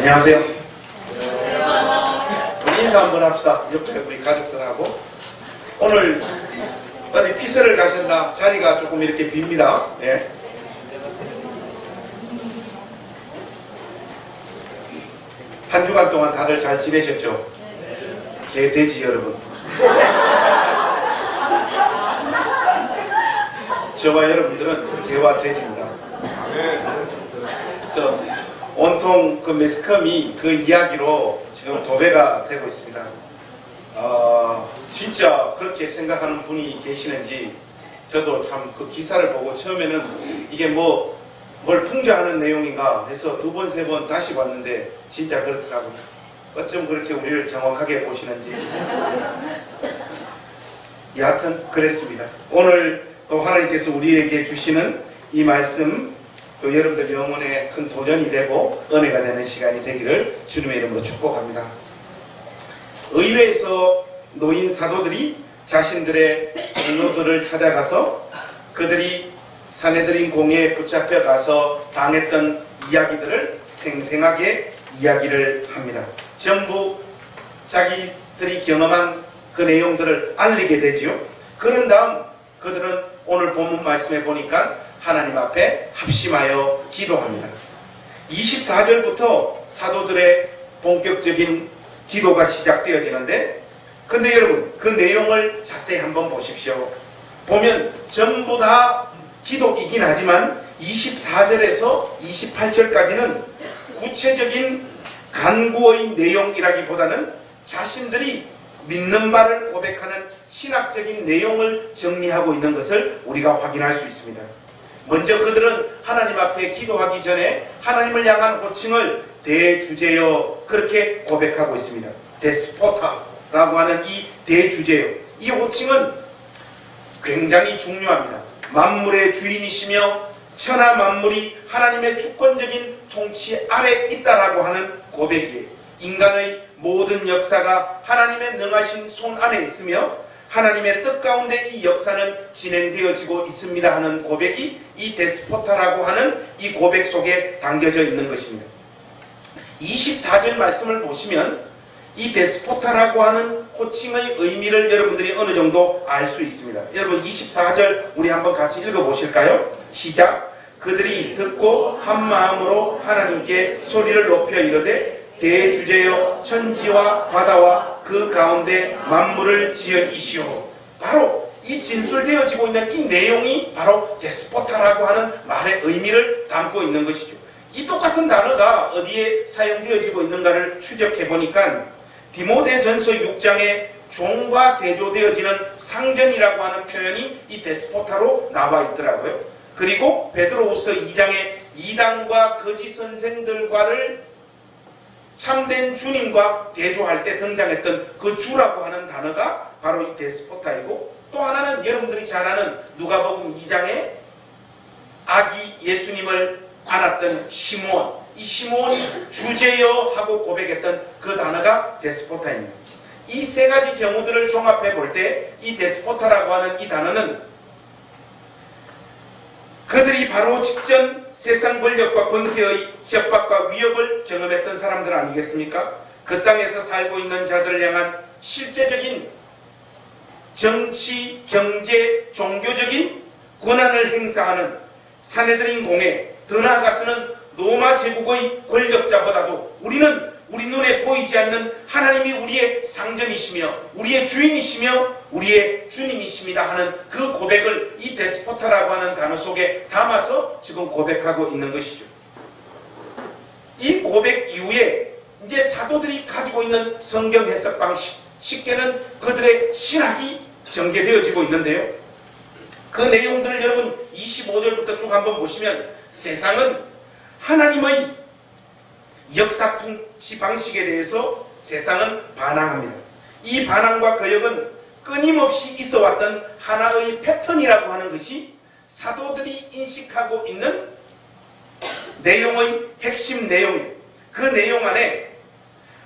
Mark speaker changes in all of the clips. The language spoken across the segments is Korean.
Speaker 1: 안녕하세요. 우리 인사 한번 합시다. 옆에 우리 가족들하고. 오늘 어디 피서를 가셨나? 자리가 조금 이렇게 빕니다. 예. 한 주간 동안 다들 잘 지내셨죠? 개, 돼지 여러분. 저와 여러분들은 개와 돼지입니다. 그래서 온통 그 매스컴이 그 이야기로 지금 도배가 되고 있습니다. 진짜 그렇게 생각하는 분이 계시는지 저도 참 그 기사를 보고 처음에는 이게 뭘 풍자하는 내용인가 해서 두 번, 세 번 다시 봤는데 진짜 그렇더라고요. 어쩜 그렇게 우리를 정확하게 보시는지. 여하튼 그랬습니다. 오늘 또 하나님께서 우리에게 주시는 이 말씀 또 여러분들 영혼에 큰 도전이 되고 은혜가 되는 시간이 되기를 주님의 이름으로 축복합니다. 의회에서 노인 사도들이 자신들의 장로들을 찾아가서 그들이 사내들인 공회에 붙잡혀 가서 당했던 이야기들을 생생하게 이야기를 합니다. 전부 자기들이 경험한 그 내용들을 알리게 되지요. 그런 다음 그들은 오늘 본문 말씀에 보니까 하나님 앞에 합심하여 기도합니다. 24절부터 사도들의 본격적인 기도가 시작되어지는데, 근데 여러분 그 내용을 자세히 한번 보십시오. 보면 전부 다 기도이긴 하지만 24절에서 28절까지는 구체적인 간구의 내용이라기보다는 자신들이 믿는 바를 고백하는 신학적인 내용을 정리하고 있는 것을 우리가 확인할 수 있습니다. 먼저 그들은 하나님 앞에 기도하기 전에 하나님을 향한 호칭을 대주제여 그렇게 고백하고 있습니다. 데스포타라고 하는 이 대주제여, 이 호칭은 굉장히 중요합니다. 만물의 주인이시며 천하 만물이 하나님의 주권적인 통치 아래 있다라고 하는 고백이에요. 인간의 모든 역사가 하나님의 능하신 손 안에 있으며 하나님의 뜻 가운데 이 역사는 진행되어지고 있습니다 하는 고백이 이 데스포타라고 하는 이 고백 속에 담겨져 있는 것입니다. 24절 말씀을 보시면 이 데스포타라고 하는 호칭의 의미를 여러분들이 어느 정도 알 수 있습니다. 여러분 24절 우리 한번 같이 읽어보실까요? 시작. 그들이 듣고 한 마음으로 하나님께 소리를 높여 이르되 대주제여 천지와 바다와 그 가운데 만물을 지은 이시오. 바로 이 진술되어지고 있는 이 내용이 바로 데스포타라고 하는 말의 의미를 담고 있는 것이죠. 이 똑같은 단어가 어디에 사용되어지고 있는가를 추적해 보니까 디모데전서 6장에 종과 대조되어지는 상전이라고 하는 표현이 이 데스포타로 나와 있더라고요. 그리고 베드로후서 2장에 이단과 거짓 선생들과를 참된 주님과 대조할 때 등장했던 그 주라고 하는 단어가 바로 이 데스포타이고, 또 하나는 여러분들이 잘 아는 누가복음 2장에 아기 예수님을 안았던 시므온, 이 시므온이 주제여 하고 고백했던 그 단어가 데스포타입니다. 이 세 가지 경우들을 종합해 볼 때 이 데스포타라고 하는 이 단어는 그들이 바로 직전 세상 권력과 권세의 협박과 위협을 경험했던 사람들 아니겠습니까? 그 땅에서 살고 있는 자들을 향한 실제적인 정치, 경제, 종교적인 권한을 행사하는 사내들인 공회, 더 나아가서는 로마 제국의 권력자보다도 우리는 우리 눈에 보이지 않는 하나님이 우리의 상전이시며 우리의 주인이시며 우리의 주님이십니다 하는 그 고백을 이 데스포타라고 하는 단어 속에 담아서 지금 고백하고 있는 것이죠. 이 고백 이후에 이제 사도들이 가지고 있는 성경 해석 방식, 쉽게는 그들의 신학이 전개되어지고 있는데요. 그 내용들을 여러분 25절부터 쭉 한번 보시면 세상은 하나님의 역사 통치 방식에 대해서 세상은 반항합니다. 이 반항과 거역은 끊임없이 있어왔던 하나의 패턴이라고 하는 것이 사도들이 인식하고 있는 내용의 핵심 내용이에요. 그 내용 안에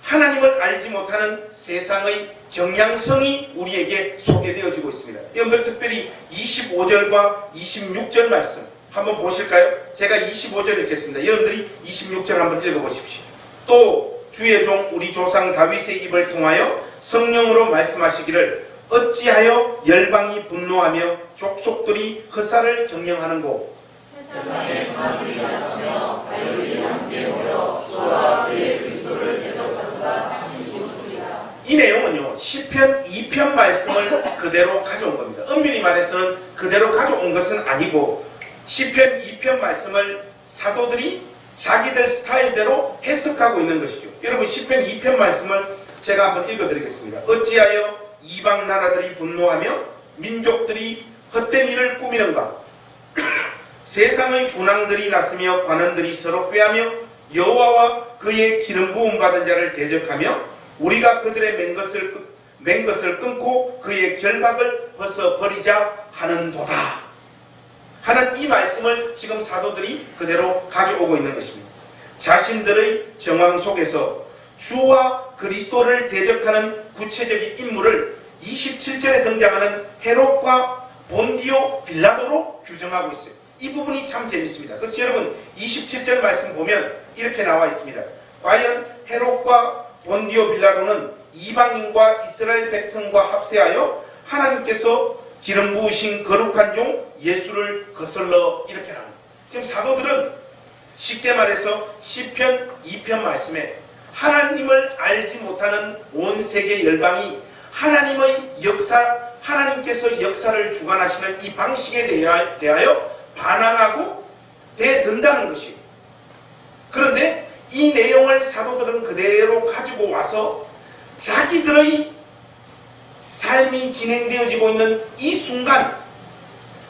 Speaker 1: 하나님을 알지 못하는 세상의 경향성이 우리에게 소개되어지고 있습니다. 여러분들 특별히 25절과 26절 말씀 한번 보실까요? 제가 25절 읽겠습니다. 여러분들이 26절 한번 읽어보십시오. 또 주의 종 우리 조상 다윗의 입을 통하여 성령으로 말씀하시기를 어찌하여 열방이 분노하며 족속들이 허사를 경영하는고
Speaker 2: 세상에 만물이 나서며 관리들이 함께 모여 주와 그의 그리스도를 대적하도다 하신 이웃입니다.
Speaker 1: 이 내용은요 시편 2편 말씀을 그대로 가져온 겁니다. 엄밀히 말해서는 그대로 가져온 것은 아니고 시편 2편 말씀을 사도들이 자기들 스타일대로 해석하고 있는 것이죠. 여러분 시편 2편 말씀을 제가 한번 읽어드리겠습니다. 어찌하여 이방 나라들이 분노하며 민족들이 헛된 일을 꾸미는가. 세상의 군왕들이 났으며 관원들이 서로 꾀하며 여호와와 그의 기름 부음 받은 자를 대적하며 우리가 그들의 맨 것을 끊고 그의 결박을 벗어버리자 하는도다 하는 이 말씀을 지금 사도들이 그대로 가져오고 있는 것입니다. 자신들의 정황 속에서 주와 그리스도를 대적하는 구체적인 인물을 27절에 등장하는 헤롯과 본디오 빌라도로 규정하고 있어요. 이 부분이 참 재밌습니다. 그래서 여러분 27절 말씀 보면 이렇게 나와 있습니다. 과연 헤롯과 본디오 빌라도는 이방인과 이스라엘 백성과 합세하여 하나님께서 기름 부으신 거룩한 종 예수를 거슬러 이렇게 나옵니다. 지금 사도들은 쉽게 말해서 시편 2편 말씀에 하나님을 알지 못하는 온 세계 열방이 하나님의 역사, 하나님께서 역사를 주관하시는 이 방식에 대하여 반항하고 대든다는 것이에요. 그런데 이 내용을 사도들은 그대로 가지고 와서 자기들의 삶이 진행되어지고 있는 이 순간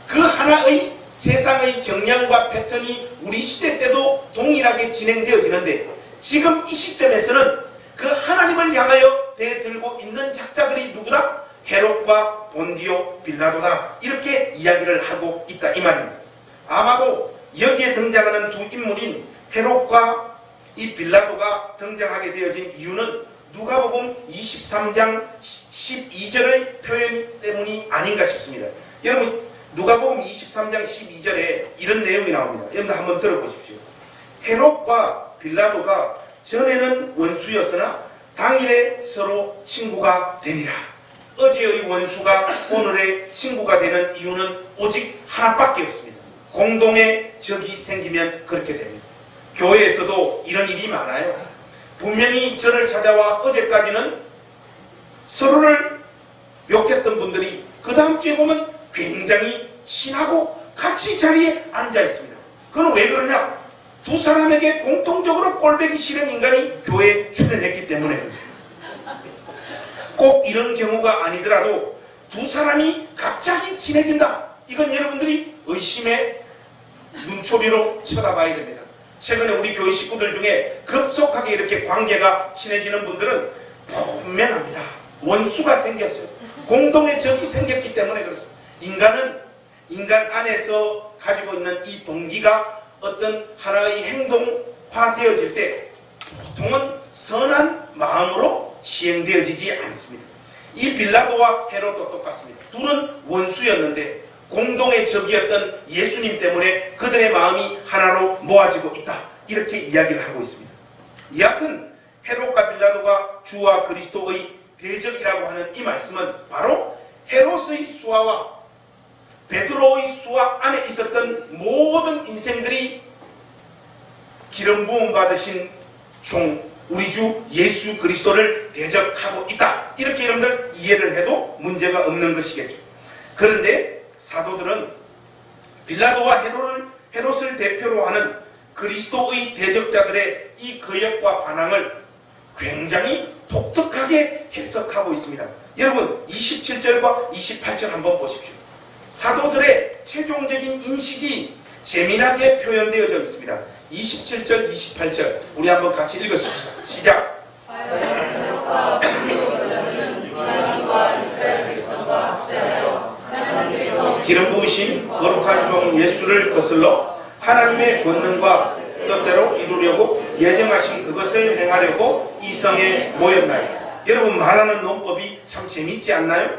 Speaker 1: 그 하나의 세상의 경향과 패턴이 우리 시대 때도 동일하게 진행되어지는데 지금 이 시점에서는 그 하나님을 향하여 대들고 있는 작자들이 누구다? 헤롯과 본디오 빌라도다. 이렇게 이야기를 하고 있다 이 말입니다. 아마도 여기에 등장하는 두 인물인 헤롯과 이 빌라도가 등장하게 되어진 이유는 누가복음 23장 12절의 표현 때문이 아닌가 싶습니다. 여러분 누가복음 23장 12절에 이런 내용이 나옵니다. 여러분 한번 들어보십시오. 헤롯과 빌라도가 전에는 원수였으나 당일에 서로 친구가 되니라. 어제의 원수가 오늘의 친구가 되는 이유는 오직 하나밖에 없습니다. 공동의 적이 생기면 그렇게 됩니다. 교회에서도 이런 일이 많아요. 분명히 저를 찾아와 어제까지는 서로를 욕했던 분들이 그 다음 주에 보면 굉장히 친하고 같이 자리에 앉아 있습니다. 그건 왜 그러냐? 두 사람에게 공통적으로 꼴보기 싫은 인간이 교회에 출연했기 때문에 꼭 이런 경우가 아니더라도 두 사람이 갑자기 친해진다. 이건 여러분들이 의심의 눈초리로 쳐다봐야 됩니다. 최근에 우리 교회 식구들 중에 급속하게 이렇게 관계가 친해지는 분들은 분명합니다. 원수가 생겼어요. 공동의 적이 생겼기 때문에 그렇습니다. 인간 안에서 가지고 있는 이 동기가 어떤 하나의 행동화되어질 때 보통은 선한 마음으로 시행되어지지 않습니다. 이 빌라도와 헤롯도 똑같습니다. 둘은 원수였는데 공동의 적이었던 예수님 때문에 그들의 마음이 하나로 모아지고 있다. 이렇게 이야기를 하고 있습니다. 여하튼 헤롯과 빌라도가 주와 그리스도의 대적이라고 하는 이 말씀은 바로 헤롯의 수하와 베드로의 수하 안에 있었던 모든 인생들이 기름 부음 받으신 종 우리 주 예수 그리스도를 대적하고 있다. 이렇게 여러분들 이해를 해도 문제가 없는 것이겠죠. 그런데 사도들은 빌라도와 헤롯을 대표로 하는 그리스도의 대적자들의 이 거역과 반항을 굉장히 독특하게 해석하고 있습니다. 여러분 27절과 28절 한번 보십시오. 사도들의 최종적인 인식이 재미나게 표현되어져 있습니다. 27절, 28절 우리 한번 같이 읽으십시다. 시작! 기름 부으신 거룩한 종 예수를 거슬러 하나님의 권능과 뜻대로 이루려고 예정하신 그것을 행하려고 이 성에 모였나요? 여러분 말하는 논법이 참 재밌지 않나요?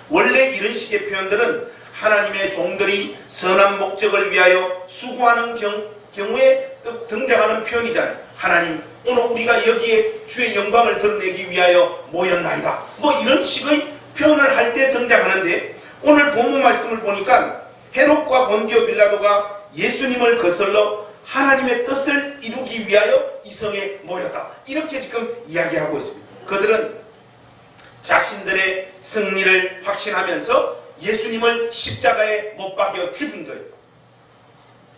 Speaker 1: 원래 이런 식의 표현들은 하나님의 종들이 선한 목적을 위하여 수고하는 경우에 등장하는 표현이잖아요. 하나님 오늘 우리가 여기에 주의 영광을 드러내기 위하여 모였나이다. 뭐 이런 식의 표현을 할 때 등장하는데, 오늘 본문 말씀을 보니까 헤롯과 본디오 빌라도가 예수님을 거슬러 하나님의 뜻을 이루기 위하여 이 성에 모였다. 이렇게 지금 이야기하고 있습니다. 그들은 자신들의 승리를 확신하면서 예수님을 십자가에 못 박여 죽인 거예요.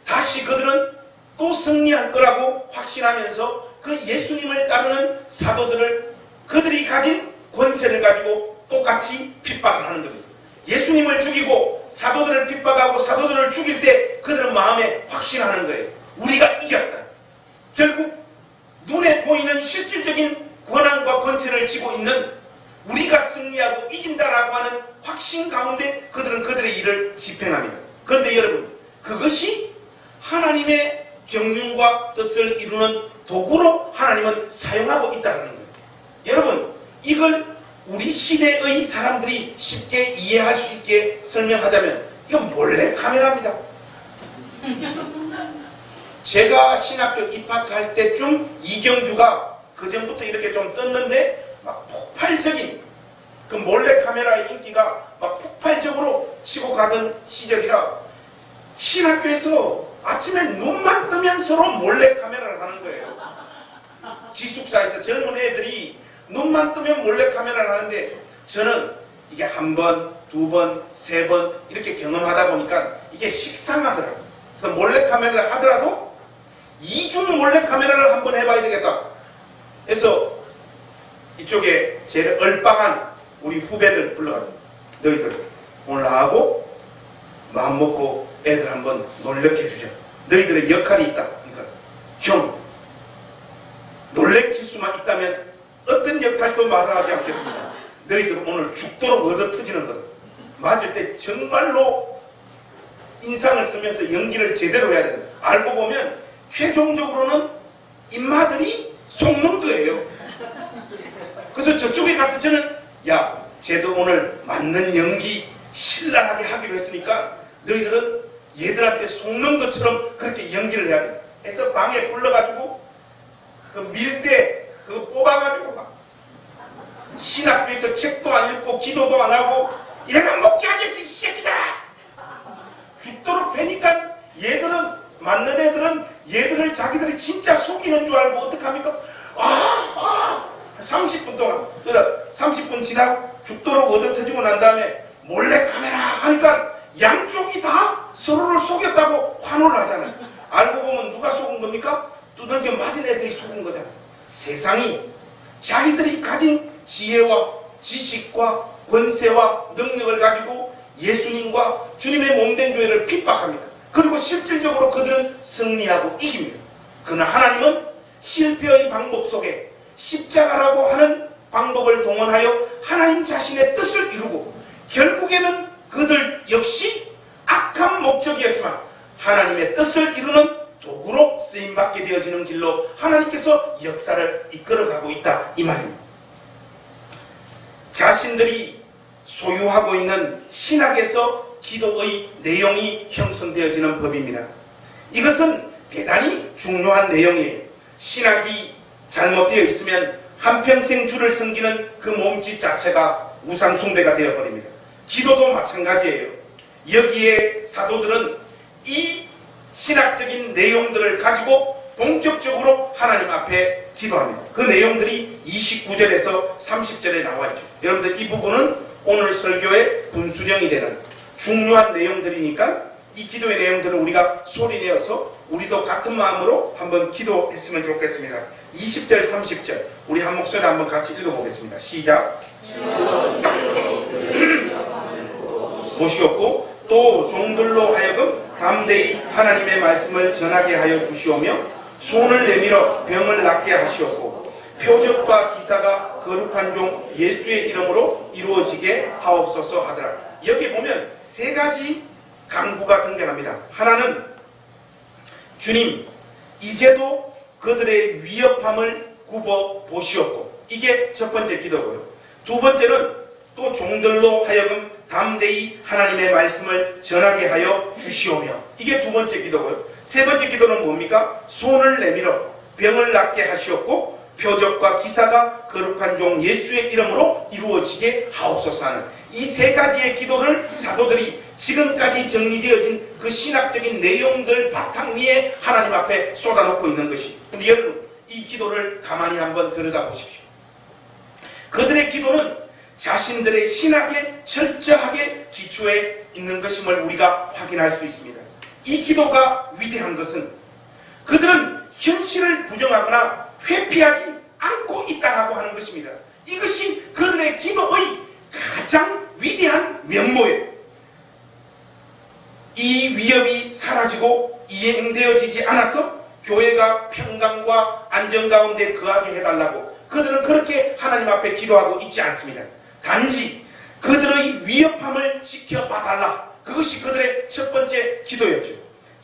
Speaker 1: 다시 그들은 또 승리할 거라고 확신하면서 그 예수님을 따르는 사도들을 그들이 가진 권세를 가지고 똑같이 핍박을 하는 겁니다. 예수님을 죽이고 사도들을 핍박하고 사도들을 죽일 때 그들은 마음에 확신하는 거예요. 우리가 이겼다. 결국 눈에 보이는 실질적인 권한과 권세를 쥐고 있는 우리가 승리하고 이긴다라고 하는 확신 가운데 그들은 그들의 일을 집행합니다. 그런데 여러분, 그것이 하나님의 경륜과 뜻을 이루는 도구로 하나님은 사용하고 있다는 거예요. 여러분, 이걸 우리 시대의 사람들이 쉽게 이해할 수 있게 설명하자면 이건 몰래카메라입니다. 제가 신학교 입학할 때쯤 이경규가 그전부터 이렇게 좀 떴는데 막 폭발적인 그 몰래카메라의 인기가 막 폭발적으로 치고 가던 시절이라 신학교에서 아침에 눈만 뜨면 서로 몰래카메라를 하는 거예요. 기숙사에서 젊은 애들이 눈만 뜨면 몰래카메라를 하는데, 저는 이게 한 번, 두 번, 세 번 이렇게 경험하다 보니까 이게 식상하더라고요. 그래서 몰래카메라를 하더라도 이중 몰래카메라를 한번 해봐야 되겠다. 그래서 이쪽에 제일 얼빵한 우리 후배들 불러가지고, 너희들 오늘 나하고 마음먹고 애들 한번 놀래켜 주자. 너희들의 역할이 있다. 그러니까 형, 놀래킬 수만 있다면 어떤 역할도 마다하지 않겠습니다. 너희들 오늘 죽도록 얻어 터지는 것. 맞을 때 정말로 인상을 쓰면서 연기를 제대로 해야 된다. 알고 보면 최종적으로는 인마들이 속는 거예요. 그래서 저쪽에 가서 저는, 야, 쟤도 오늘 맞는 연기 신랄하게 하기로 했으니까 너희들은 얘들한테 속는 것처럼 그렇게 연기를 해야 된다. 해서 방에 불러가지고 그 밀대 그거 뽑아가지고 막 신학교에서 책도 안 읽고 기도도 안 하고 이래가 먹게 하겠어 이 새끼들아! 죽도록 패니까 얘들은, 맞는 애들은 얘들을 자기들이 진짜 속이는 줄 알고 어떡합니까? 30분 동안, 그래서 30분 지나고 죽도록 얻어터지고 난 다음에 몰래카메라 하니까 양쪽이 다 서로를 속였다고 환호를 하잖아요. 알고 보면 누가 속은 겁니까? 두들겨 맞은 애들이 속은 거잖아요. 세상이 자기들이 가진 지혜와 지식과 권세와 능력을 가지고 예수님과 주님의 몸된 교회를 핍박합니다. 그리고 실질적으로 그들은 승리하고 이깁니다. 그러나 하나님은 실패의 방법 속에 십자가라고 하는 방법을 동원하여 하나님 자신의 뜻을 이루고, 결국에는 그들 역시 악한 목적이었지만 하나님의 뜻을 이루는 도구로 쓰임받게 되어지는 길로 하나님께서 역사를 이끌어가고 있다, 이 말입니다. 자신들이 소유하고 있는 신학에서 기도의 내용이 형성되어지는 법입니다. 이것은 대단히 중요한 내용이에요. 신학이 잘못되어 있으면 한평생 주를 섬기는 그 몸짓 자체가 우상숭배가 되어버립니다. 기도도 마찬가지예요. 여기에 사도들은 이 신학적인 내용들을 가지고 본격적으로 하나님 앞에 기도합니다. 그 내용들이 29절에서 30절에 나와 있죠. 여러분들 이 부분은 오늘 설교의 분수령이 되는 중요한 내용들이니까 이 기도의 내용들을 우리가 소리내어서 우리도 같은 마음으로 한번 기도했으면 좋겠습니다. 20절 30절 우리 한 목소리 한번 같이 읽어보겠습니다. 시작. 보시옵고 또 종들로 하여금 담대히 하나님의 말씀을 전하게 하여 주시오며 손을 내밀어 병을 낫게 하시옵고 표적과 기사가 거룩한 종 예수의 이름으로 이루어지게 하옵소서 하더라. 여기 보면 세 가지 강구가 등장합니다. 하나는 주님 이제도 그들의 위협함을 굽어 보시옵고, 이게 첫 번째 기도고요. 두 번째는 또 종들로 하여금 담대히 하나님의 말씀을 전하게 하여 주시오며, 이게 두 번째 기도고요. 세 번째 기도는 뭡니까? 손을 내밀어 병을 낫게 하시었고 표적과 기사가 거룩한 종 예수의 이름으로 이루어지게 하옵소서 하는 이 세 가지의 기도를 사도들이 지금까지 정리되어진 그 신학적인 내용들 바탕 위에 하나님 앞에 쏟아놓고 있는 것이. 근데 여러분, 이 기도를 가만히 한번 들여다보십시오. 그들의 기도는 자신들의 신학에 철저하게 기초해 있는 것임을 우리가 확인할 수 있습니다. 이 기도가 위대한 것은 그들은 현실을 부정하거나 회피하지 않고 있다라고 하는 것입니다. 이것이 그들의 기도의 가장 위대한 면모예요. 이 위협이 사라지고 이행되어지지 않아서 교회가 평강과 안정 가운데 거하게 해달라고 그들은 그렇게 하나님 앞에 기도하고 있지 않습니다. 단지 그들의 위협함을 지켜봐달라. 그것이 그들의 첫 번째 기도였죠.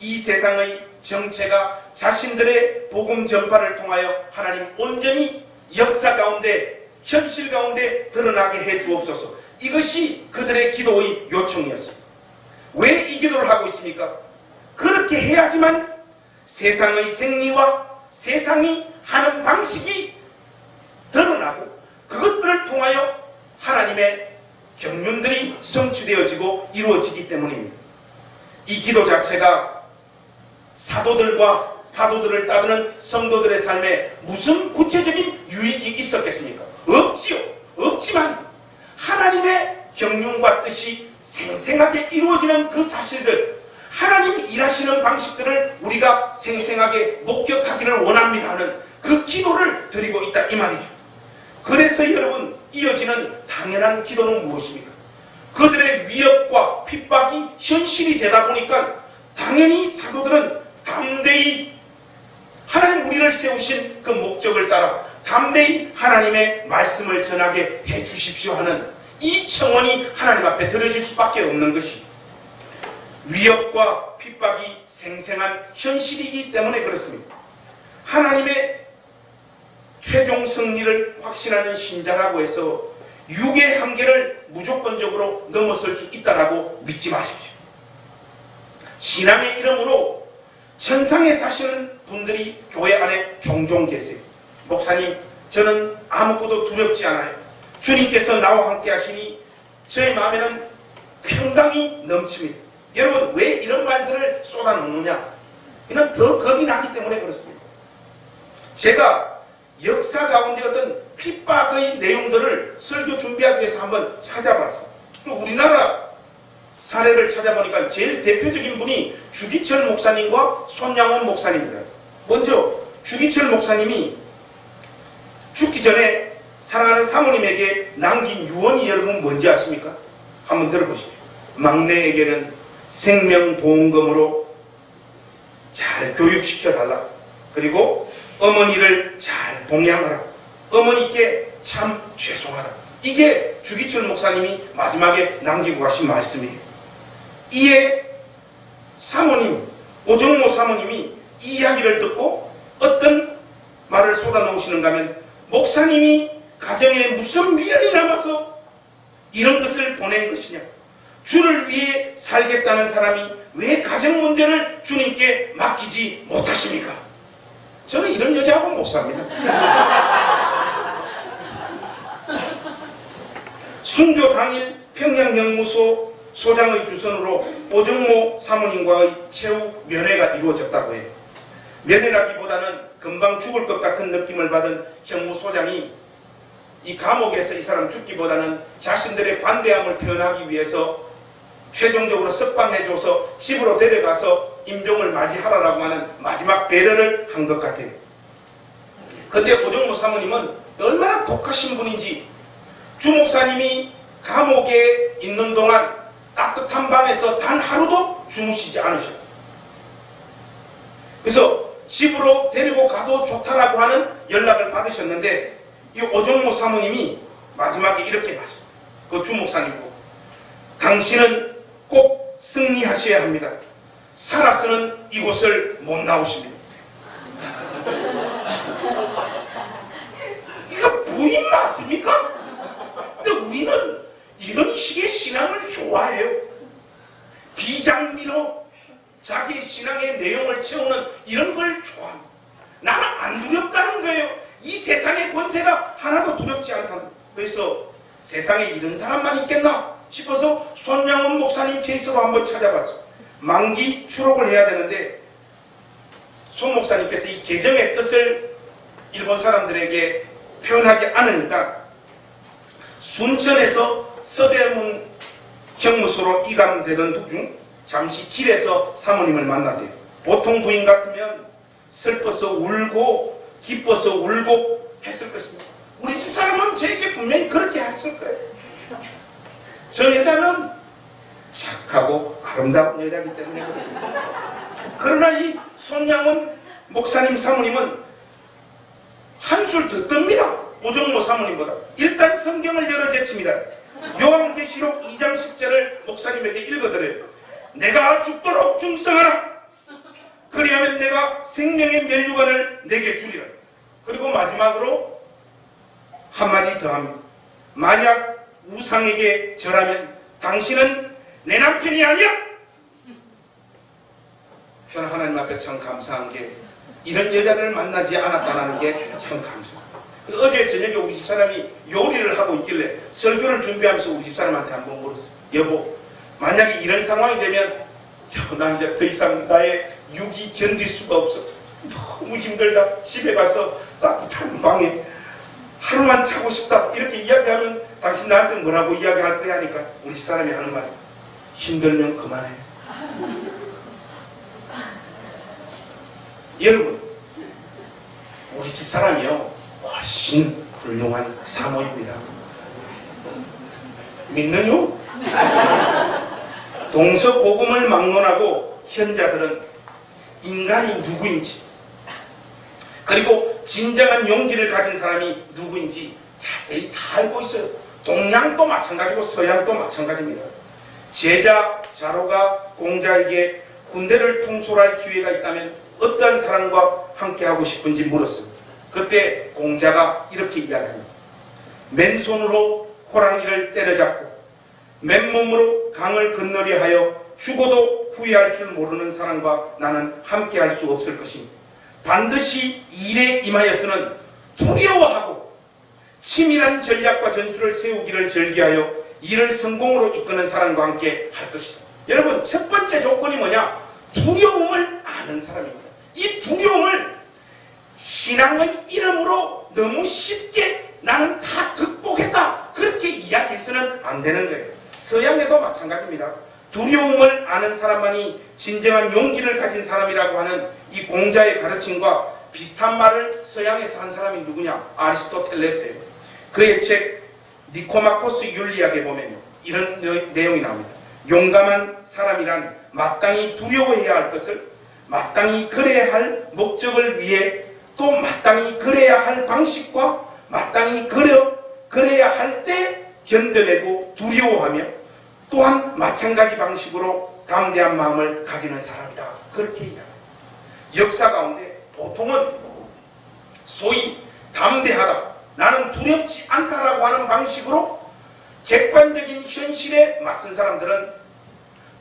Speaker 1: 이 세상의 정체가 자신들의 복음 전파를 통하여 하나님 온전히 역사 가운데 현실 가운데 드러나게 해 주옵소서. 이것이 그들의 기도의 요청이었습니다. 왜 이 기도를 하고 있습니까? 그렇게 해야지만 세상의 생리와 세상이 하는 방식이 드러나고 그것들을 통하여 하나님의 경륜들이 성취되어지고 이루어지기 때문입니다. 이 기도 자체가 사도들과 사도들을 따르는 성도들의 삶에 무슨 구체적인 유익이 있었겠습니까? 없지요. 없지만 하나님의 경륜과 뜻이 생생하게 이루어지는 그 사실들, 하나님이 일하시는 방식들을 우리가 생생하게 목격하기를 원합니다 하는 그 기도를 드리고 있다 이 말이죠. 그래서 여러분, 이어지는 당연한 기도는 무엇입니까? 그들의 위협과 핍박이 현실이 되다 보니까 당연히 사도들은 담대히 하나님 우리를 세우신 그 목적을 따라 담대히 하나님의 말씀을 전하게 해 주십시오 하는 이 청원이 하나님 앞에 드려질 수밖에 없는 것이 위협과 핍박이 생생한 현실이기 때문에 그렇습니다. 하나님의 최종 승리를 확신하는 신자라고 해서 육의 한계를 무조건적으로 넘어설 수 있다라고 믿지 마십시오. 신앙의 이름으로 천상에 사시는 분들이 교회 안에 종종 계세요. 목사님, 저는 아무것도 두렵지 않아요. 주님께서 나와 함께 하시니 저의 마음에는 평강이 넘칩니다. 여러분, 왜 이런 말들을 쏟아놓느냐? 이는 더 겁이 나기 때문에 그렇습니다. 제가 역사 가운데 어떤 핍박의 내용들을 설교 준비하기 위해서 한번 찾아봤어요. 우리나라 사례를 찾아보니까 제일 대표적인 분이 주기철 목사님과 손양원 목사님입니다. 먼저 주기철 목사님이 죽기 전에 사랑하는 사모님에게 남긴 유언이 여러분 뭔지 아십니까? 한번 들어보십시오. 막내에게는 생명보험금으로 잘 교육시켜달라. 그리고 어머니를 잘 봉양하라. 어머니께 참 죄송하다. 이게 주기철 목사님이 마지막에 남기고 가신 말씀이에요. 이에 사모님, 오정모 사모님이 이 이야기를 듣고 어떤 말을 쏟아놓으시는가 하면 목사님이 가정에 무슨 미련이 남아서 이런 것을 보낸 것이냐. 주를 위해 살겠다는 사람이 왜 가정 문제를 주님께 맡기지 못하십니까? 저는 이런 여자하고 못 삽니다. 순교 당일 평양형무소 소장의 주선으로 오정모 사모님과의 최후 면회가 이루어졌다고 해요. 면회라기보다는 금방 죽을 것 같은 느낌을 받은 형무소장이 이 감옥에서 이 사람 죽기보다는 자신들의 관대함을 표현하기 위해서 최종적으로 석방해줘서 집으로 데려가서 임종을 맞이하라라고 하는 마지막 배려를 한 것 같아요. 근데 오정모 사모님은 얼마나 독하신 분인지 주 목사님이 감옥에 있는 동안 따뜻한 방에서 단 하루도 주무시지 않으셨어요. 그래서 집으로 데리고 가도 좋다라고 하는 연락을 받으셨는데 이 오정모 사모님이 마지막에 이렇게 말했어요. 그 주 목사님고, 당신은 꼭 승리하셔야 합니다. 살아서는 이곳을 못 나오십니다. 이거 부인 맞습니까? 근데 우리는 이런 식의 신앙을 좋아해요. 비장미로 자기 신앙의 내용을 채우는 이런 걸 좋아합니다. 나는 안 세상의 권세가 하나도 두렵지 않다. 그래서 세상에 이런 사람만 있겠나 싶어서 손양원 목사님 케이스로 한번 찾아봤어요. 만기 추록을 해야 되는데 손 목사님께서 이 개정의 뜻을 일본 사람들에게 표현하지 않으니까 순천에서 서대문 형무소로 이감되던 도중 잠시 길에서 사모님을 만났대요. 보통 부인 같으면 슬퍼서 울고 기뻐서 울고 했을 것입니다. 우리 집사람은 저에게 분명히 그렇게 했을 거예요. 저 여자는 착하고 아름다운 여자이기 때문에 그렇습니다. 그러나 이 손양원 목사님 사모님은 한술 더 뜹니다. 오정모 사모님보다. 일단 성경을 열어 제칩니다. 요한계시록 2장 10절을 목사님에게 읽어드려요. 내가 죽도록 충성하라. 그리하면 내가 생명의 멸류관을 내게 주리라. 그리고 마지막으로 한마디 더 합니다. 만약 우상에게 절하면 당신은 내 남편이 아니야. 저는 하나님 앞에 참 감사한 게 이런 여자를 만나지 않았다는 게 참 감사합니다. 그래서 어제 저녁에 우리 집사람이 요리를 하고 있길래 설교를 준비하면서 우리 집사람한테 한번 물었어요. 여보, 만약에 이런 상황이 되면 여보, 나 이제 더 이상 나의 육이 견딜 수가 없어. 너무 힘들다. 집에 가서 따뜻한 방에 하루만 자고 싶다. 이렇게 이야기하면 당신 나한테 뭐라고 이야기할 거야 하니까 우리 집사람이 하는 말이 힘들면 그만해. 여러분, 우리 집사람이요 훨씬 훌륭한 사모입니다. 믿느뇨? 동서복음을 막론하고 현자들은 인간이 누구인지 그리고 진정한 용기를 가진 사람이 누구인지 자세히 다 알고 있어요. 동양도 마찬가지고 서양도 마찬가지입니다. 제자 자로가 공자에게 군대를 통솔할 기회가 있다면 어떤 사람과 함께 하고 싶은지 물었어요. 그때 공자가 이렇게 이야기합니다. 맨손으로 호랑이를 때려잡고 맨몸으로 강을 건너려 하여 죽어도 후회할 줄 모르는 사람과 나는 함께 할 수 없을 것입니다. 반드시 일에 임하여서는 두려워하고 치밀한 전략과 전술을 세우기를 절기하여 일을 성공으로 이끄는 사람과 함께 할 것이다. 여러분, 첫 번째 조건이 뭐냐? 두려움을 아는 사람입니다. 이 두려움을 신앙의 이름으로 너무 쉽게 나는 다 극복했다 그렇게 이야기해서는 안 되는 거예요. 서양에도 마찬가지입니다. 두려움을 아는 사람만이 진정한 용기를 가진 사람이라고 하는 이 공자의 가르침과 비슷한 말을 서양에서 한 사람이 누구냐? 아리스토텔레스예요. 그의 책 니코마코스 윤리학에 보면요 이런 내용이 나옵니다. 용감한 사람이란 마땅히 두려워해야 할 것을 마땅히 그래야 할 목적을 위해 또 마땅히 그래야 할 방식과 마땅히 그래야 할 때 견뎌내고 두려워하며 또한 마찬가지 방식으로 담대한 마음을 가지는 사람이다. 그렇게 이야기합니다. 역사 가운데 보통은 소위 담대하다, 나는 두렵지 않다라고 하는 방식으로 객관적인 현실에 맞선 사람들은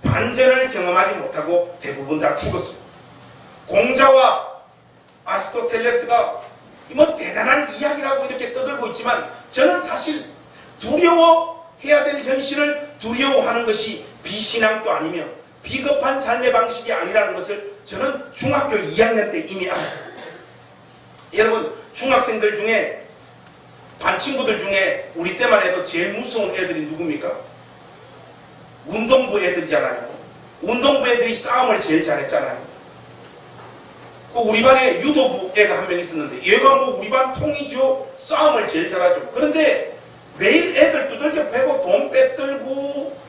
Speaker 1: 반전을 경험하지 못하고 대부분 다 죽었습니다. 공자와 아리스토텔레스가 뭐 대단한 이야기라고 이렇게 떠들고 있지만 저는 사실 두려워해야 될 현실을 두려워하는 것이 비신앙도 아니며 비겁한 삶의 방식이 아니라는 것을 저는 중학교 2학년 때 이미 알았어요. 여러분, 중학생들 중에 반 친구들 중에 우리 때만 해도 제일 무서운 애들이 누굽니까? 운동부 애들이잖아요. 운동부 애들이 싸움을 제일 잘했잖아요. 그 우리 반에 유도부 애가 한 명 있었는데 얘가 뭐 우리 반 통이죠. 싸움을 제일 잘하죠. 그런데 매일 애들 두들겨 패고 돈 빼들고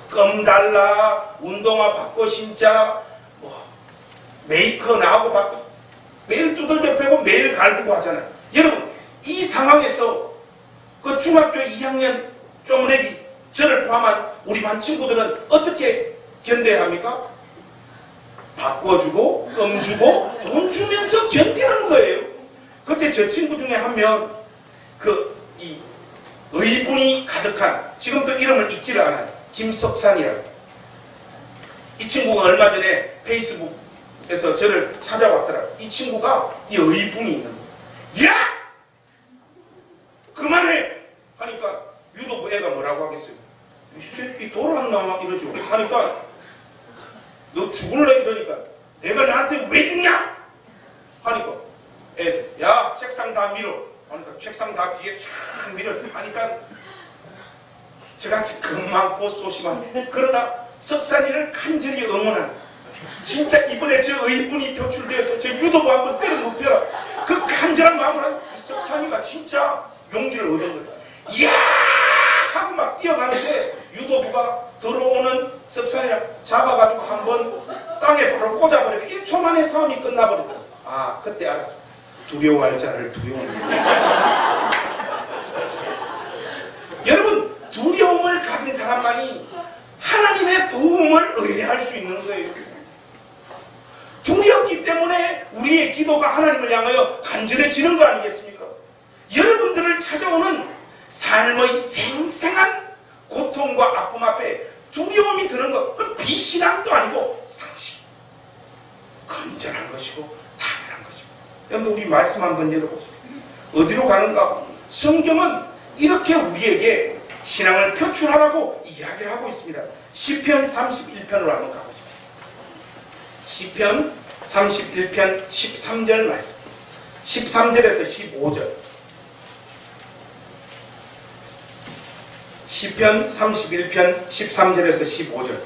Speaker 1: 껌 달라, 운동화 바꿔 신자, 뭐 메이커 나하고 바꿔 매일 두들겨 패고 매일 갈구고 하잖아요. 여러분, 이 상황에서 그 중학교 2학년 쪼무레기 저를 포함한 우리 반 친구들은 어떻게 견뎌야 합니까? 바꿔주고 껌 주고 돈 주면서 견디는 거예요. 그때 저 친구 중에 한 명 이 의분이 가득한, 지금도 이름을 잊지를 않아요. 김석산이라고. 이 친구가 얼마 전에 페이스북에서 저를 찾아왔더라고요. 이 친구가 이 의분이 있는 거예요. 야! 이러죠. 하니까 너 죽을래? 이러니까 내가 나한테 왜 죽냐? 하니까 애들 야 책상 다 밀어. 하니까 책상 다 뒤에 쫙 밀어. 하니까 저같이 금망고 소심한 그러나 석산이를 간절히 응원한 진짜 이번에 저 의분이 표출되어서 저 유도부 한번 때려 눕혀라. 그 간절한 마음을 한 이 석산이가 진짜 용기를 얻은 거야. 이야 하고 막 뛰어가는데 유도부가 들어오는 석산이를 잡아가지고 한번 땅에 바로 꽂아버리고 1초 만에 싸움이 끝나버리더라. 아 그때 알았어. 두려워할 자를 두려워한다. 여러분 두려움을 가진 사람만이 하나님의 도움을 의뢰할 수 있는 거예요. 두렵기 때문에 우리의 기도가 하나님을 향하여 간절해지는 거 아니겠습니까? 여러분들을 찾아오는 삶의 생생한 고통과 아픔 앞에 두려움이 드는 것, 그건 비신앙도 아니고 상식, 건전한 것이고 당연한 것이고. 여러분 우리 말씀 한번 열어보십시오. 어디로 가는가? 성경은 이렇게 우리에게 신앙을 표출하라고 이야기를 하고 있습니다. 시편 31편으로 한번 가보십시오. 시편 31편 13절 말씀, 13절에서 15절. 시편 31편 13절에서 15절.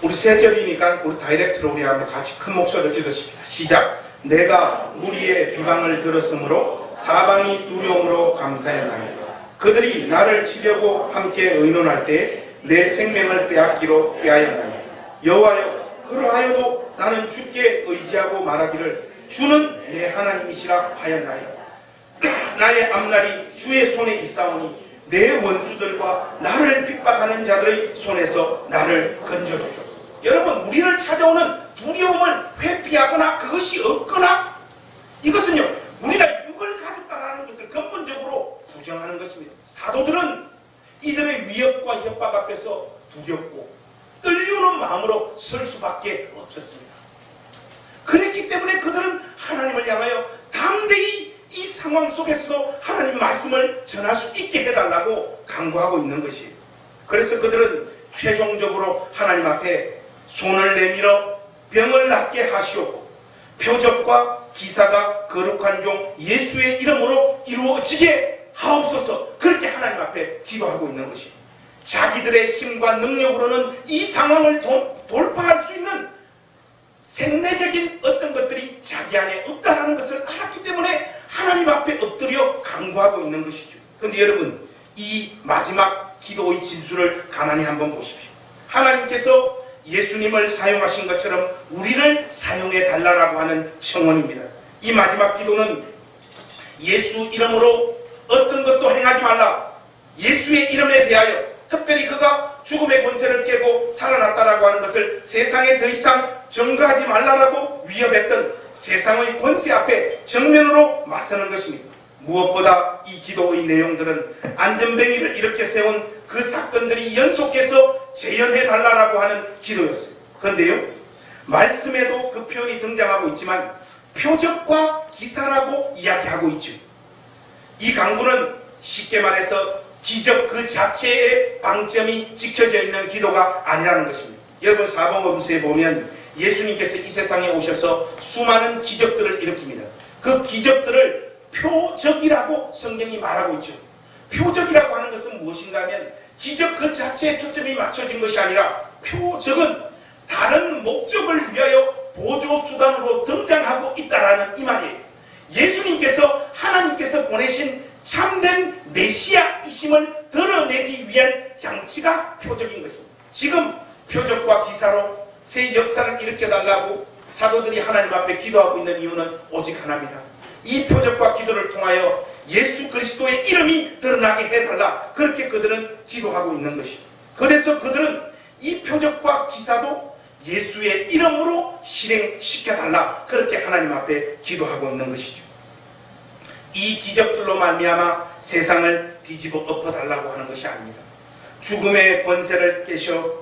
Speaker 1: 우리 세 절이니까 우리 다이렉트로 우리 한번 같이 큰 목소리로 읽으십시다. 시작. 내가 무리의 비방을 들었으므로 사방이 두려움으로 감사했나이다. 그들이 나를 치려고 함께 의논할 때 내 생명을 빼앗기로 빼앗았나이다. 여호와여 그러하여도 나는 주께 의지하고 말하기를 주는 내 하나님이시라 하였나이다. 나의 앞날이 주의 손에 있사오니 내 원수들과 나를 핍박하는 자들의 손에서 나를 건져주소서. 여러분 우리를 찾아오는 두려움을 회피하거나 그것이 없거나 이것은요 우리가 육을 가졌다라는 것을 근본적으로 부정하는 것입니다. 사도들은 이들의 위협과 협박 앞에서 두렵고 떨리는 마음으로 설 수밖에 없었습니다. 그랬기 때문에 그들은 하나님을 향하여 담대히 이 상황 속에서도 하나님 말씀을 전할 수 있게 해달라고 간구하고 있는 것이에요. 그래서 그들은 최종적으로 하나님 앞에 손을 내밀어 병을 낫게 하시옵고 표적과 기사가 거룩한 종 예수의 이름으로 이루어지게 하옵소서. 그렇게 하나님 앞에 기도하고 있는 것이에요. 자기들의 힘과 능력으로는 이 상황을 돌파할 수 있는 생내적인 어떤 것들이 자기 안에 없다는 것을 알았기 때문에 하나님 앞에 엎드려 간구하고 있는 것이죠. 그런데 여러분 이 마지막 기도의 진수를 가만히 한번 보십시오. 하나님께서 예수님을 사용하신 것처럼 우리를 사용해 달라고 하는 청원입니다. 이 마지막 기도는 예수 이름으로 어떤 것도 행하지 말라. 예수의 이름에 대하여 특별히 그가 죽음의 권세를 깨고 살아났다라고 하는 것을 세상에 더 이상 증거하지 말라라고 위협했던 세상의 권세 앞에 정면으로 맞서는 것입니다. 무엇보다 이 기도의 내용들은 안전뱅이를 이렇게 세운 그 사건들이 연속해서 재현해 달라고 하는 기도였어요. 그런데요 말씀에도 그 표현이 등장하고 있지만 표적과 기사라고 이야기하고 있죠. 이 강구는 쉽게 말해서 기적 그 자체의 방점이 찍혀져 있는 기도가 아니라는 것입니다. 여러분 사복음서에 보면 예수님께서 이 세상에 오셔서 수많은 기적들을 일으킵니다. 그 기적들을 표적이라고 성경이 말하고 있죠. 표적이라고 하는 것은 무엇인가 하면 기적 그 자체에 초점이 맞춰진 것이 아니라 표적은 다른 목적을 위하여 보조수단으로 등장하고 있다라는 이 말이에요. 예수님께서 하나님께서 보내신 참된 메시아이심을 드러내기 위한 장치가 표적인 것입니다. 지금 표적과 기사로 새 역사를 일으켜달라고 사도들이 하나님 앞에 기도하고 있는 이유는 오직 하나입니다. 이 표적과 기도를 통하여 예수 그리스도의 이름이 드러나게 해달라. 그렇게 그들은 기도하고 있는 것입니다. 그래서 그들은 이 표적과 기사도 예수의 이름으로 실행시켜달라. 그렇게 하나님 앞에 기도하고 있는 것이죠. 이 기적들로 말미암아 세상을 뒤집어 엎어달라고 하는 것이 아닙니다. 죽음의 권세를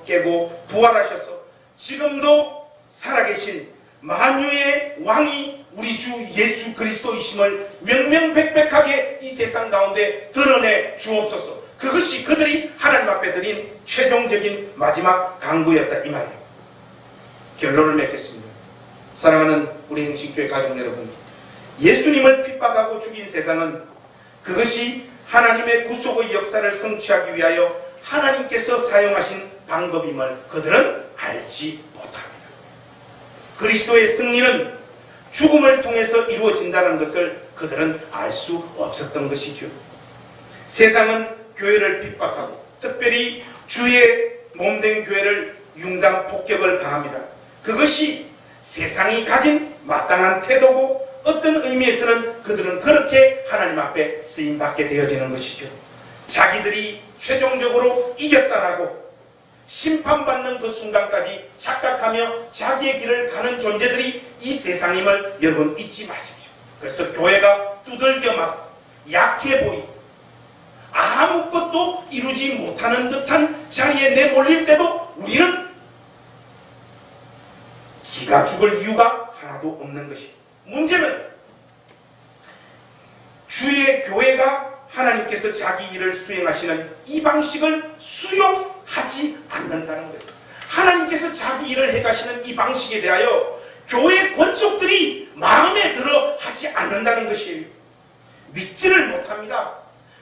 Speaker 1: 깨고 부활하셔서 지금도 살아계신 만유의 왕이 우리 주 예수 그리스도이심을 명명백백하게 이 세상 가운데 드러내 주옵소서. 그것이 그들이 하나님 앞에 드린 최종적인 마지막 간구였다 이 말이에요. 결론을 맺겠습니다. 사랑하는 우리 행신교회 가족 여러분, 예수님을 핍박하고 죽인 세상은 그것이 하나님의 구속의 역사를 성취하기 위하여 하나님께서 사용하신 방법임을 그들은 알지 못합니다. 그리스도의 승리는 죽음을 통해서 이루어진다는 것을 그들은 알 수 없었던 것이죠. 세상은 교회를 핍박하고 특별히 주의 몸된 교회를 융당 폭격을 가합니다. 그것이 세상이 가진 마땅한 태도고 어떤 의미에서는 그들은 그렇게 하나님 앞에 쓰임받게 되어지는 것이죠. 자기들이 최종적으로 이겼다라고 심판받는 그 순간까지 착각하며 자기의 길을 가는 존재들이 이 세상임을 여러분 잊지 마십시오. 그래서 교회가 두들겨 맞고 약해 보이고 아무것도 이루지 못하는 듯한 자리에 내몰릴 때도 우리는 기가 죽을 이유가 하나도 없는 것이. 문제는 주의 교회가 하나님께서 자기 일을 수행하시는 이 방식을 수용하지 않는다는 거예요. 하나님께서 자기 일을 해가시는 이 방식에 대하여 교회 권속들이 마음에 들어 하지 않는다는 것이에요. 믿지를 못합니다.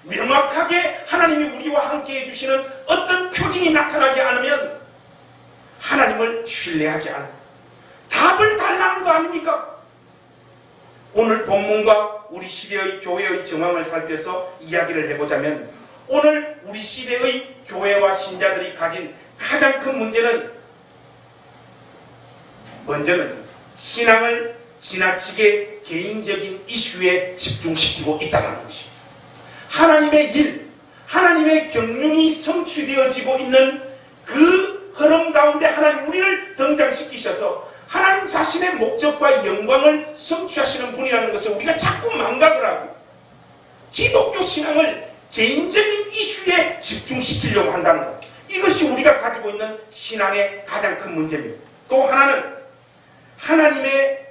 Speaker 1: 명확하게 하나님이 우리와 함께 해주시는 어떤 표징이 나타나지 않으면 하나님을 신뢰하지 않아요. 답을 달라는 거 아닙니까? 오늘 본문과 우리 시대의 교회의 정황을 살펴서 이야기를 해보자면 오늘 우리 시대의 교회와 신자들이 가진 가장 큰 문제는 먼저는 신앙을 지나치게 개인적인 이슈에 집중시키고 있다는 것입니다. 하나님의 일, 하나님의 경륜이 성취되어지고 있는 그 흐름 가운데 하나님 우리를 등장시키셔서 하나님 자신의 목적과 영광을 성취하시는 분이라는 것을 우리가 자꾸 망각을 하고 기독교 신앙을 개인적인 이슈에 집중시키려고 한다는 것. 이것이 우리가 가지고 있는 신앙의 가장 큰 문제입니다. 또 하나는 하나님의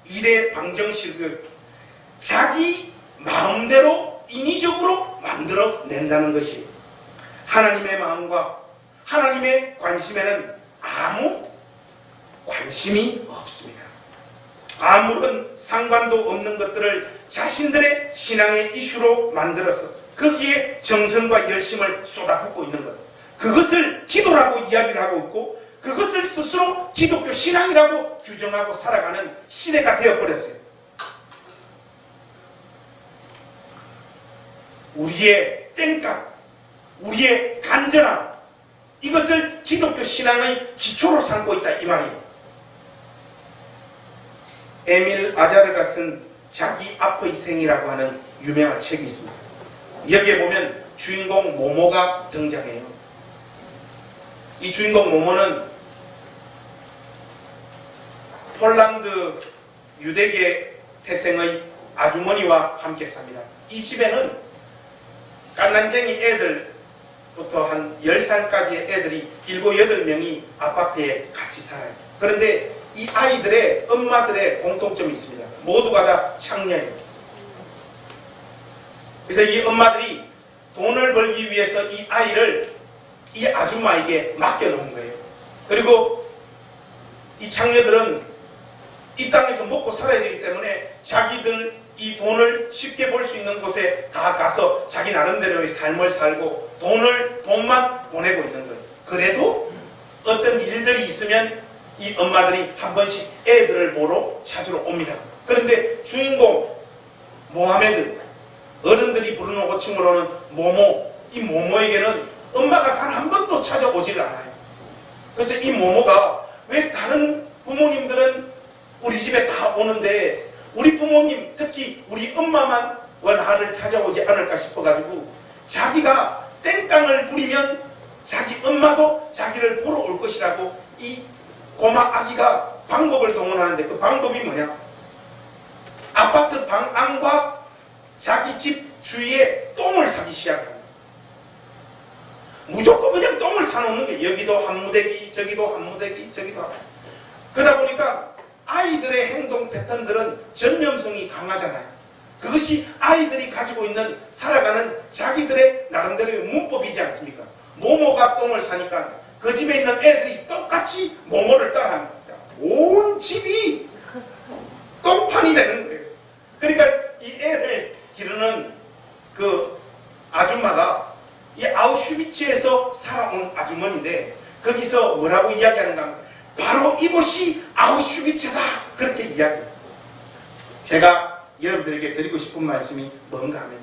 Speaker 1: 일의 방정식을 자기 마음대로 인위적으로 만들어낸다는 것이 하나님의 마음과 하나님의 관심에는 아무 관심이 없습니다. 아무런 상관도 없는 것들을 자신들의 신앙의 이슈로 만들어서 거기에 정성과 열심을 쏟아붓고 있는 것. 그것을 기도라고 이야기를 하고 있고 그것을 스스로 기독교 신앙이라고 규정하고 살아가는 시대가 되어버렸어요. 우리의 땡깡, 우리의 간절함, 이것을 기독교 신앙의 기초로 삼고 있다 이 말이에요. 에밀 아자르가 쓴 자기 앞의 생이라고 하는 유명한 책이 있습니다. 여기에 보면 주인공 모모가 등장해요. 이 주인공 모모는 폴란드 유대계 태생의 아주머니와 함께 삽니다. 이 집에는 깐난쟁이 애들부터 한 10살까지의 애들이 7, 8명이 아파트에 같이 살아요. 그런데 이 아이들의 엄마들의 공통점이 있습니다. 모두가 다 창녀예요. 그래서 이 엄마들이 돈을 벌기 위해서 이 아이를 이 아줌마에게 맡겨놓은 거예요. 그리고 이 창녀들은 이 땅에서 먹고 살아야 되기 때문에 자기들 이 돈을 쉽게 벌 수 있는 곳에 다 가서 자기 나름대로의 삶을 살고 돈만 보내고 있는 거예요. 그래도 어떤 일들이 있으면 이 엄마들이 한 번씩 애들을 보러 찾으러 옵니다. 그런데 주인공 모하메드, 어른들이 부르는 호칭으로는 모모, 이 모모에게는 엄마가 단 한 번도 찾아오지를 않아요. 그래서 이 모모가 왜 다른 부모님들은 우리 집에 다 오는데 우리 부모님, 특히 우리 엄마만 원하를 찾아오지 않을까 싶어가지고 자기가 땡깡을 부리면 자기 엄마도 자기를 보러 올 것이라고 이 고마 아기가 방법을 동원하는데 그 방법이 뭐냐? 아파트 방 안과 자기 집 주위에 똥을 사기 시작합니다. 무조건 그냥 똥을 사놓는 게 여기도 한 무대기, 저기도 한 무대기, 저기도 한 무대기. 그러다 보니까 아이들의 행동 패턴들은 전념성이 강하잖아요. 그것이 아이들이 가지고 있는 살아가는 자기들의 나름대로의 문법이지 않습니까? 모모가 똥을 사니까 그 집에 있는 애들이 똑같이 모모를 따라합니다. 온 집이 똥판이 되는 거예요. 그러니까 이 애를 기르는 그 아줌마가 이 아우슈비츠에서 살아온 아주머니인데 거기서 뭐라고 이야기하는가 하면 바로 이곳이 아우슈비츠다 그렇게 이야기해요. 제가 여러분들에게 드리고 싶은 말씀이 뭔가 하면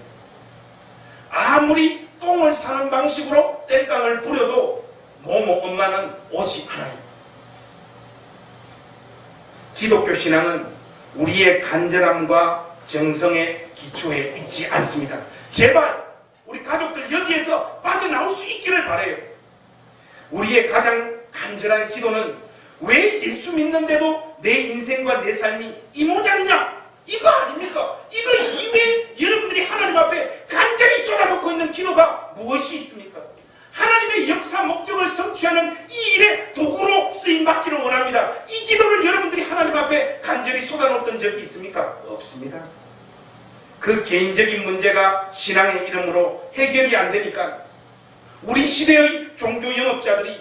Speaker 1: 아무리 똥을 사는 방식으로 땡깡을 부려도 모모 엄마는 오지 않아요. 기독교 신앙은 우리의 간절함과 정성의 기초에 있지 않습니다. 제발 우리 가족들 여기에서 빠져나올 수 있기를 바라요. 우리의 가장 간절한 기도는 왜 예수 믿는데도 내 인생과 내 삶이 이 모양이냐? 이거 아닙니까? 이거 이외에 여러분들이 하나님 앞에 간절히 쏟아놓고 있는 기도가 무엇이 있습니까? 하나님의 역사 목적을 성취하는 이 일의 도구로 쓰임받기를 원합니다. 이 기도를 여러분들이 하나님 앞에 간절히 쏟아놓던 적이 있습니까? 없습니다. 그 개인적인 문제가 신앙의 이름으로 해결이 안 되니까 우리 시대의 종교 영업자들이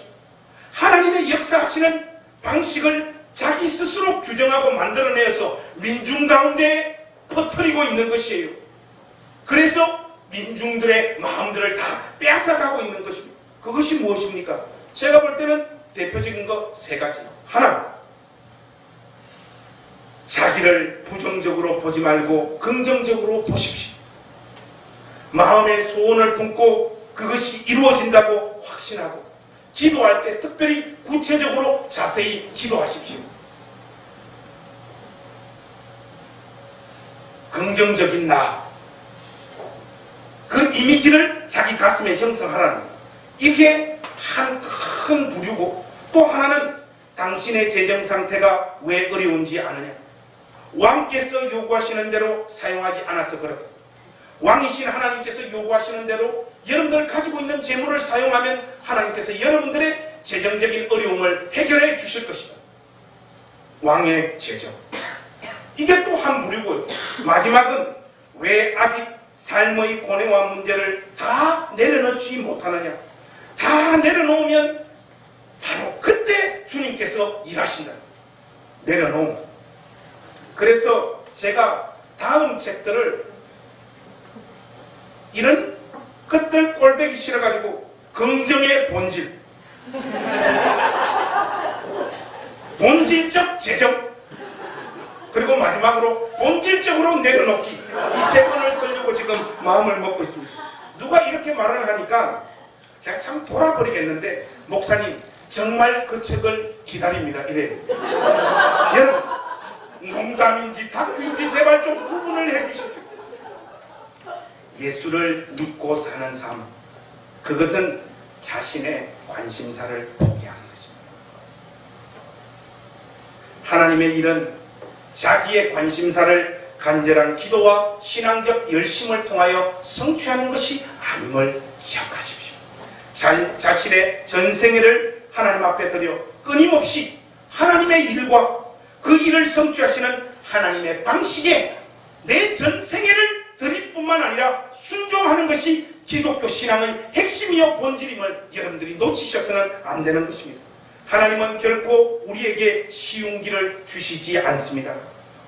Speaker 1: 하나님의 역사하시는 방식을 자기 스스로 규정하고 만들어내서 민중 가운데 퍼뜨리고 있는 것이에요. 그래서 민중들의 마음들을 다 빼앗아가고 있는 것입니다. 그것이 무엇입니까? 제가 볼 때는 대표적인 거 세 가지. 하나, 자기를 부정적으로 보지 말고 긍정적으로 보십시오. 마음의 소원을 품고 그것이 이루어진다고 확신하고 기도할 때 특별히 구체적으로 자세히 기도하십시오. 긍정적인 나, 그 이미지를 자기 가슴에 형성하라는 거예요. 이게 한 큰 부류고, 또 하나는 당신의 재정 상태가 왜 어려운지 아느냐. 왕께서 요구하시는 대로 사용하지 않아서 그렇다. 왕이신 하나님께서 요구하시는 대로 여러분들 가지고 있는 재물을 사용하면 하나님께서 여러분들의 재정적인 어려움을 해결해 주실 것이다. 왕의 재정. 이게 또 한 부류고요. 마지막은 왜 아직 삶의 고뇌와 문제를 다 내려놓지 못하느냐. 다 내려놓으면 바로 그때 주님께서 일하신다. 내려놓으면. 그래서 제가 다음 책들을 이런 것들 꼴배기 싫어가지고 긍정의 본질, 본질적 재정, 그리고 마지막으로 본질적으로 내려놓기, 이 세 권을 쓰려고 지금 마음을 먹고 있습니다. 누가 이렇게 말을 하니까 제가 참 돌아버리겠는데, 목사님 정말 그 책을 기다립니다 이래요. 여러분, 농담인지 다큐인지 제발 좀 구분을 해주십시오. 예수를 믿고 사는 삶, 그것은 자신의 관심사를 포기하는 것입니다. 하나님의 일은 자기의 관심사를 간절한 기도와 신앙적 열심을 통하여 성취하는 것이 아님을 기억하십시오. 자신의 전생애를 하나님 앞에 드려 끊임없이 하나님의 일과 그 일을 성취하시는 하나님의 방식에 내 전생애를 드릴 뿐만 아니라 순종하는 것이 기독교 신앙의 핵심이요 본질임을 여러분들이 놓치셔서는 안 되는 것입니다. 하나님은 결코 우리에게 쉬운 길을 주시지 않습니다.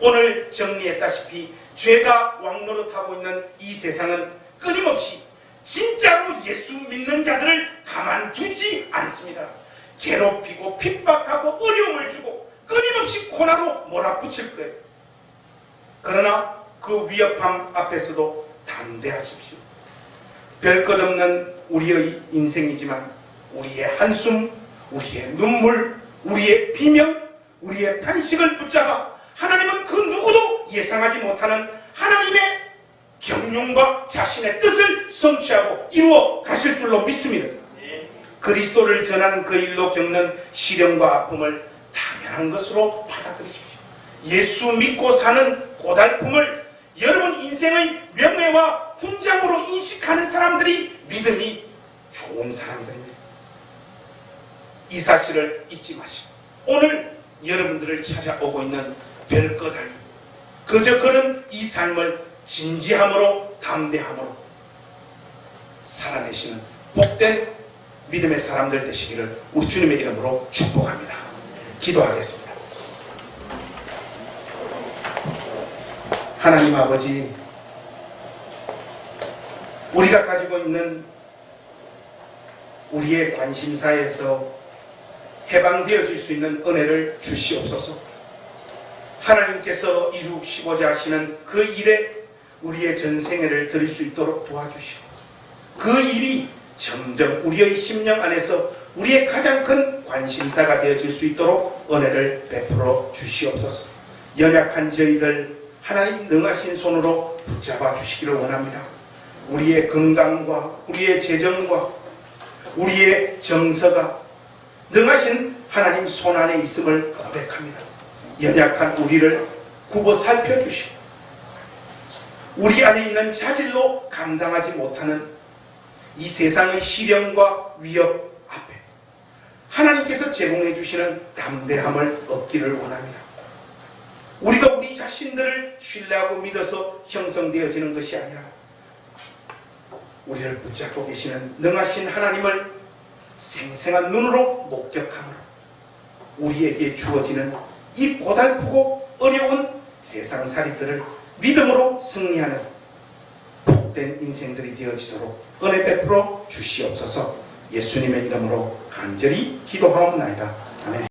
Speaker 1: 오늘 정리했다시피 죄가 왕노릇하고 있는 이 세상은 끊임없이 진짜로 예수 믿는 자들을 가만두지 않습니다. 괴롭히고 핍박하고 어려움을 주고 끊임없이 고난으로 몰아붙일 거예요. 그러나 그 위협함 앞에서도 담대하십시오. 별것 없는 우리의 인생이지만 우리의 한숨, 우리의 눈물, 우리의 비명, 우리의 탄식을 붙잡아 하나님은 그 누구도 예상하지 못하는 하나님의 경륜과 자신의 뜻을 성취하고 이루어 가실 줄로 믿습니다. 그리스도를 전하는 그 일로 겪는 시련과 아픔을 당연한 것으로 받아들이십시오. 예수 믿고 사는 고달픔을 여러분 인생의 명예와 훈장으로 인식하는 사람들이 믿음이 좋은 사람들입니다. 이 사실을 잊지 마시고 오늘 여러분들을 찾아오고 있는 별것 아니 그저 그런 이 삶을 진지함으로 담대함으로 살아내시는 복된 믿음의 사람들 되시기를 우리 주님의 이름으로 축복합니다. 기도하겠습니다. 하나님 아버지, 우리가 가지고 있는 우리의 관심사에서 해방되어질 수 있는 은혜를 주시옵소서. 하나님께서 이루시고자 하시는 그 일에 우리의 전생애를 드릴 수 있도록 도와주시고 그 일이 점점 우리의 심령 안에서 우리의 가장 큰 관심사가 되어질 수 있도록 은혜를 베풀어 주시옵소서. 연약한 저희들 하나님 능하신 손으로 붙잡아 주시기를 원합니다. 우리의 건강과 우리의 재정과 우리의 정서가 능하신 하나님 손 안에 있음을 고백합니다. 연약한 우리를 굽어 살펴주시고 우리 안에 있는 자질로 감당하지 못하는 이 세상의 시련과 위협 앞에 하나님께서 제공해 주시는 담대함을 얻기를 원합니다. 우리가 우리 자신들을 신뢰하고 믿어서 형성되어지는 것이 아니라 우리를 붙잡고 계시는 능하신 하나님을 생생한 눈으로 목격함으로 우리에게 주어지는 이 고달프고 어려운 세상살이들을 믿음으로 승리하는 복된 인생들이 되어지도록 은혜 베풀어 주시옵소서. 예수님의 이름으로 간절히 기도하옵나이다. 아멘.